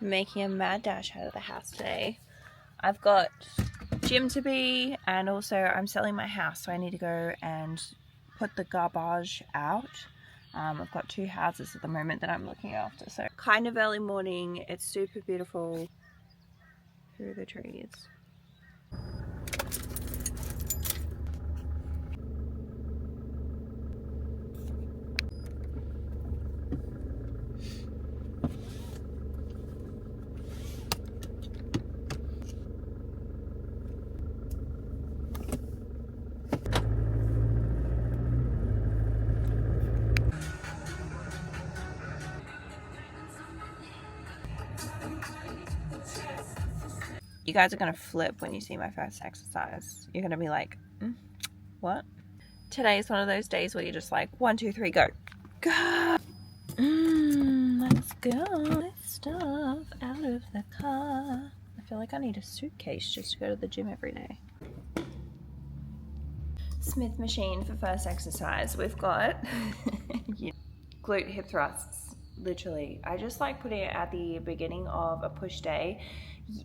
Making a mad dash out of the house today. I've got gym to be, and also I'm selling my house, so I need to go and put the garbage out. I've got 2 houses at the moment that I'm looking after, so kind of early morning. It's super beautiful through the trees. You guys are gonna flip when you see my first exercise. You're gonna be like, what? Today is one of those days where you're just like, 1, 2, 3, go. Go! Let's go. My stuff out of the car. I feel like I need a suitcase just to go to the gym every day. Smith machine for first exercise. We've got glute hip thrusts. Literally, I just like putting it at the beginning of a push day.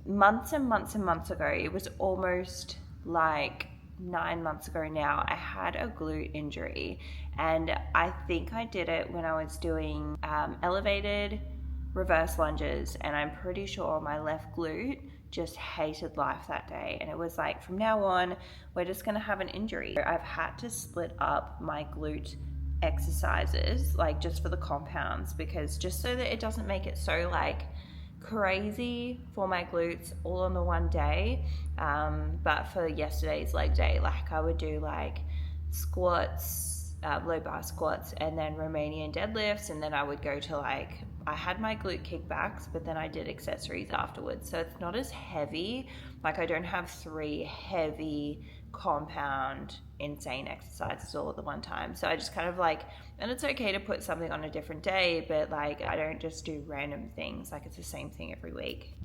Months and months and months ago, it was almost like 9 months ago now, I had a glute injury, and I think I did it when I was doing elevated reverse lunges, and I'm pretty sure my left glute just hated life that day, and it was like, from now on we're just gonna have an injury. I've had to split up my glute exercises, like just for the compounds, because just so that it doesn't make it so like crazy for my glutes all on the one day. But for yesterday's leg day, like I would do like squats, low bar squats, and then Romanian deadlifts, and then I would go to like, I had my glute kickbacks, but then I did accessories afterwards, so it's not as heavy. Like I don't have 3 heavy compound insane exercises all at the one time, so I just kind of like, and it's okay to put something on a different day, but like I don't just do random things, like it's the same thing every week.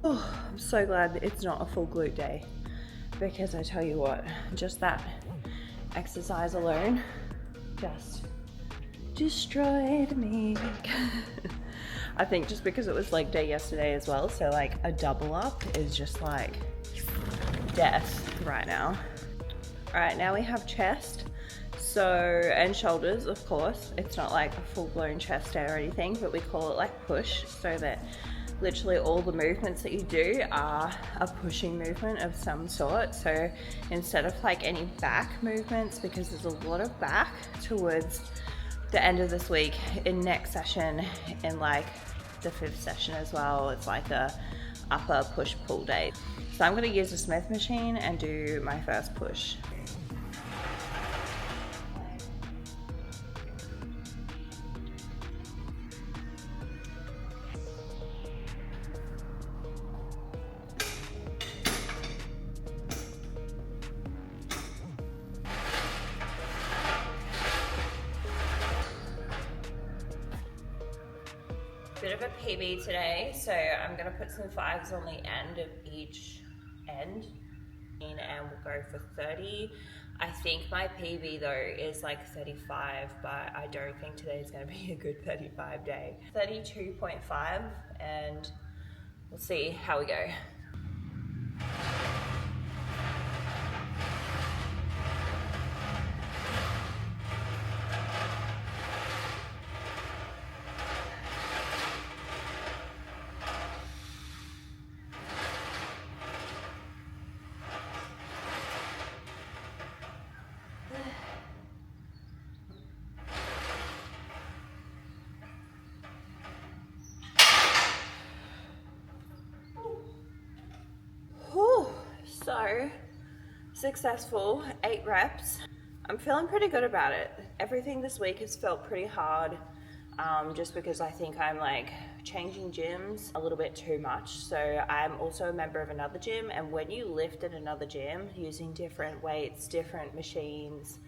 Oh, I'm so glad that it's not a full glute day, because I tell you what, just that exercise alone just destroyed me. I think just because it was leg day yesterday as well, so like a double up is just like death right now. All right, now we have chest, so, and shoulders, of course. It's not like a full-blown chest day or anything, but we call it like push, so that literally all the movements that you do are a pushing movement of some sort. So instead of like any back movements, because there's a lot of back towards the end of this week, in next session, in like the 5th session as well, it's like a upper push pull day. So I'm going to use the Smith machine and do my first push. Bit of a PB today, so I'm gonna put some 5s on the end of each end, and we'll go for 30. I think my PB though is like 35, but I don't think today's gonna be a good 35 day. 32.5, and we'll see how we go. So successful, 8 reps. I'm feeling pretty good about it. Everything this week has felt pretty hard, just because I think I'm like changing gyms a little bit too much. So I'm also a member of another gym, and when you lift at another gym using different weights, different machines,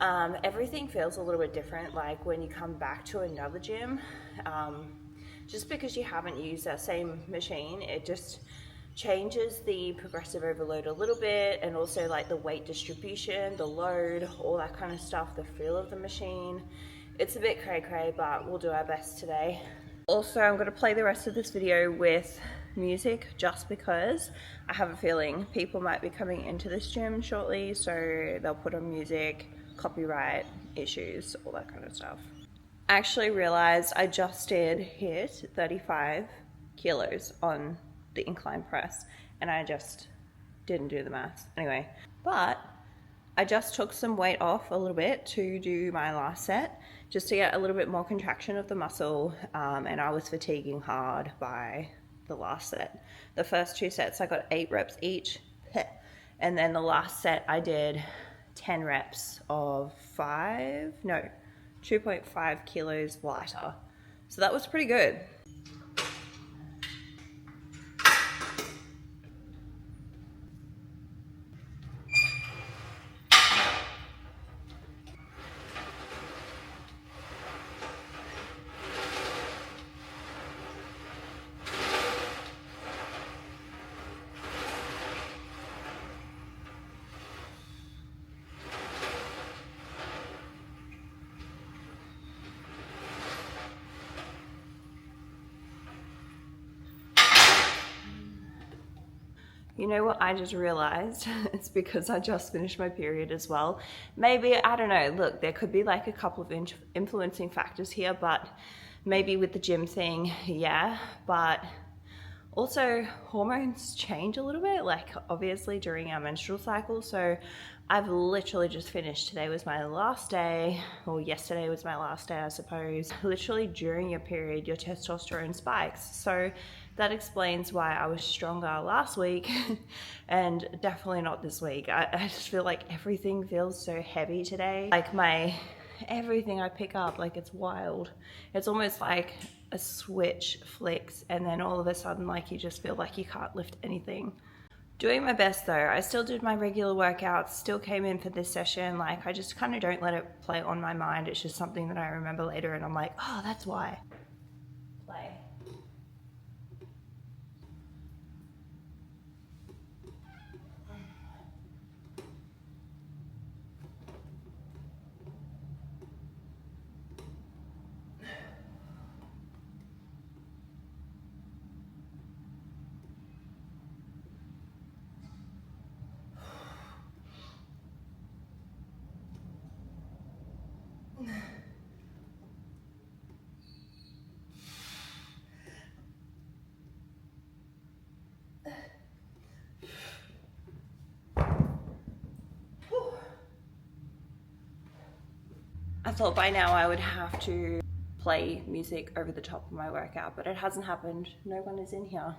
everything feels a little bit different. Like when you come back to another gym, just because you haven't used that same machine, it just changes the progressive overload a little bit, and also like the weight distribution, the load, all that kind of stuff, the feel of the machine. It's a bit cray-cray, but we'll do our best today. Also, I'm going to play the rest of this video with music just because I have a feeling people might be coming into this gym shortly, so they'll put on music, copyright issues, all that kind of stuff. I actually realized I just did hit 35 kilos on the incline press, and I just didn't do the maths anyway. But I just took some weight off a little bit to do my last set, just to get a little bit more contraction of the muscle, and I was fatiguing hard by the last set. The first 2 sets I got 8 reps each, and then the last set I did 10 reps of 2.5 kilos lighter. So that was pretty good. You know what I just realized? It's because I just finished my period as well. Maybe, I don't know, look, there could be like a couple of influencing factors here, but maybe with the gym thing, yeah, but also hormones change a little bit, like obviously during our menstrual cycle. So I've literally just finished. Today was my last day, or yesterday was my last day, I suppose. Literally during your period, your testosterone spikes. So that explains why I was stronger last week and definitely not this week. I just feel like everything feels so heavy today. Like everything I pick up, like it's wild. It's almost like a switch flicks and then all of a sudden like you just feel like you can't lift anything. Doing my best though. I still did my regular workouts, still came in for this session. Like I just kind of don't let it play on my mind. It's just something that I remember later and I'm like, oh, that's why. Play. I thought by now I would have to play music over the top of my workout, but it hasn't happened. No one is in here.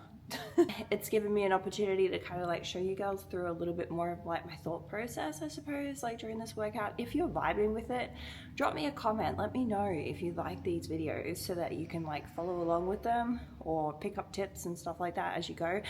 It's given me an opportunity to kind of like show you girls through a little bit more of like my thought process, I suppose, like during this workout. If you're vibing with it, drop me a comment. Let me know if you like these videos so that you can like follow along with them or pick up tips and stuff like that as you go.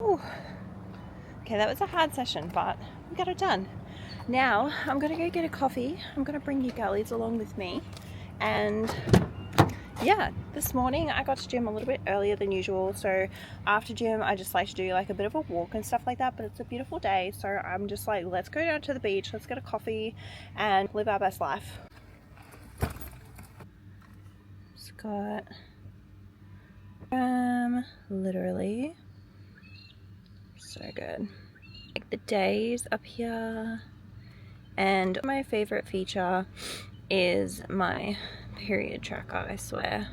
Ooh. Okay, that was a hard session, but we got it done. Now I'm gonna go get a coffee. I'm gonna bring you girlies along with me. And yeah, this morning I got to gym a little bit earlier than usual. So after gym, I just like to do like a bit of a walk and stuff like that, but it's a beautiful day. So I'm just like, let's go down to the beach, let's get a coffee and live our best life. Scott, literally so good. Like the days up here, and my favorite feature is my period tracker. I swear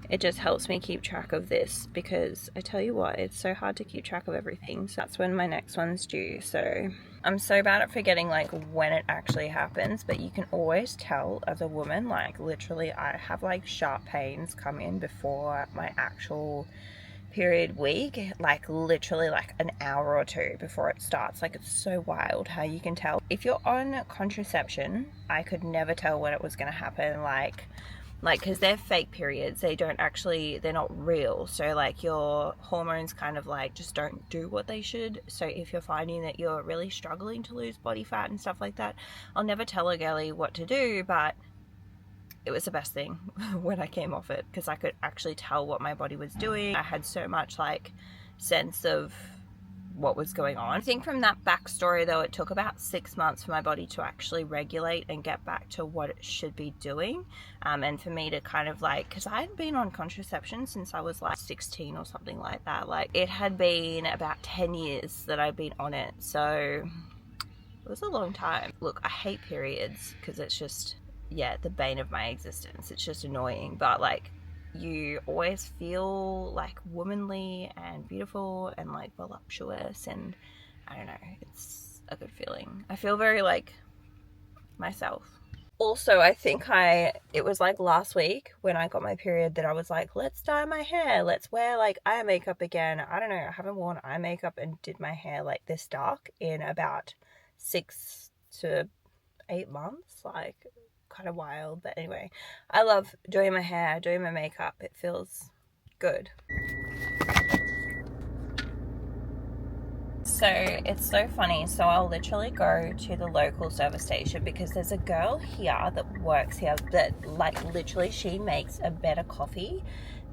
it just helps me keep track of this, because I tell you what, it's so hard to keep track of everything. So that's when my next one's due. So I'm so bad at forgetting like when it actually happens, but you can always tell as a woman. Like literally I have like sharp pains come in before my actual period week, like literally like an hour or two before it starts. Like it's so wild how you can tell. If you're on contraception, I could never tell when it was going to happen, like because they're fake periods, they don't actually, they're not real. So like your hormones kind of like just don't do what they should. So if you're finding that you're really struggling to lose body fat and stuff like that, I'll never tell a girlie what to do, but it was the best thing when I came off it, because I could actually tell what my body was doing. I had so much like sense of what was going on. I think from that backstory though, it took about 6 months for my body to actually regulate and get back to what it should be doing, and for me to kind of like, because I had been on contraception since I was like 16 or something like that. Like it had been about 10 years that I'd been on it, so it was a long time. Look, I hate periods because it's just, yeah, the bane of my existence. It's just annoying, but like you always feel like womanly and beautiful and like voluptuous, and I don't know, it's a good feeling. I feel very like myself. Also, I think it was like last week when I got my period that I was like, let's dye my hair, let's wear like eye makeup again. I don't know, I haven't worn eye makeup and did my hair like this dark in about 6 to 8 months. Like kind of wild, but anyway, I love doing my hair, doing my makeup. It feels good. So it's so funny. So I'll literally go to the local service station because there's a girl here that works here that like literally she makes a better coffee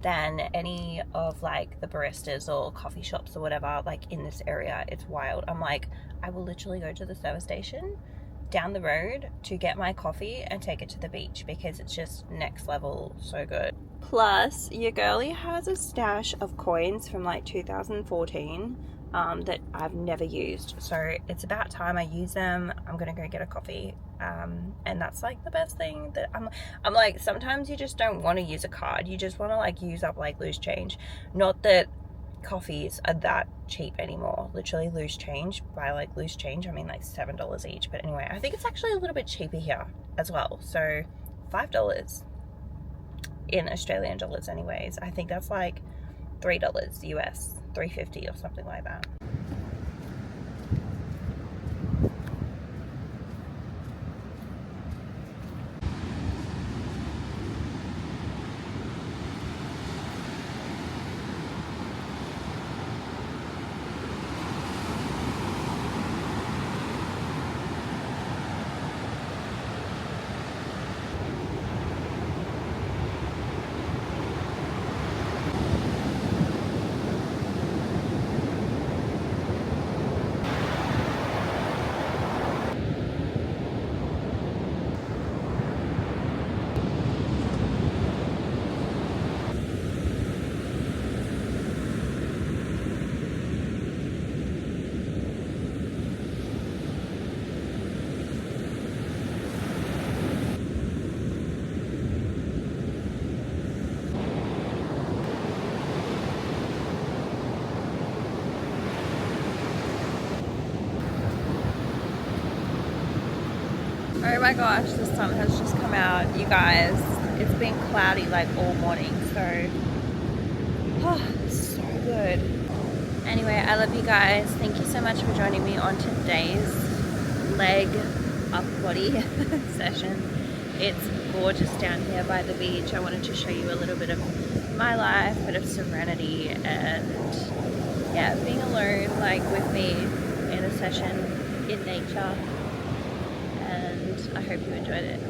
than any of like the baristas or coffee shops or whatever like in this area. It's wild. I'm like, I will literally go to the service station down the road to get my coffee and take it to the beach because it's just next level, so good. Plus your girlie has a stash of coins from like 2014 that I've never used, so it's about time I use them. I'm gonna go get a coffee, and that's like the best thing that I'm like, sometimes you just don't want to use a card, you just want to like use up like loose change. Not that coffees are that cheap anymore. Literally loose change, by like loose change I mean like $7 each, but anyway, I think it's actually a little bit cheaper here as well. So $5 in Australian dollars anyways. I think that's like $3 US, $3.50 or something like that. Oh my gosh, the sun has just come out, you guys. It's been cloudy like all morning, so so good. Anyway, I love you guys. Thank you so much for joining me on today's leg up body session. It's gorgeous down here by the beach. I wanted to show you a little bit of my life, a bit of serenity, and yeah, being alone, like with me in a session in nature, and I hope you enjoyed it.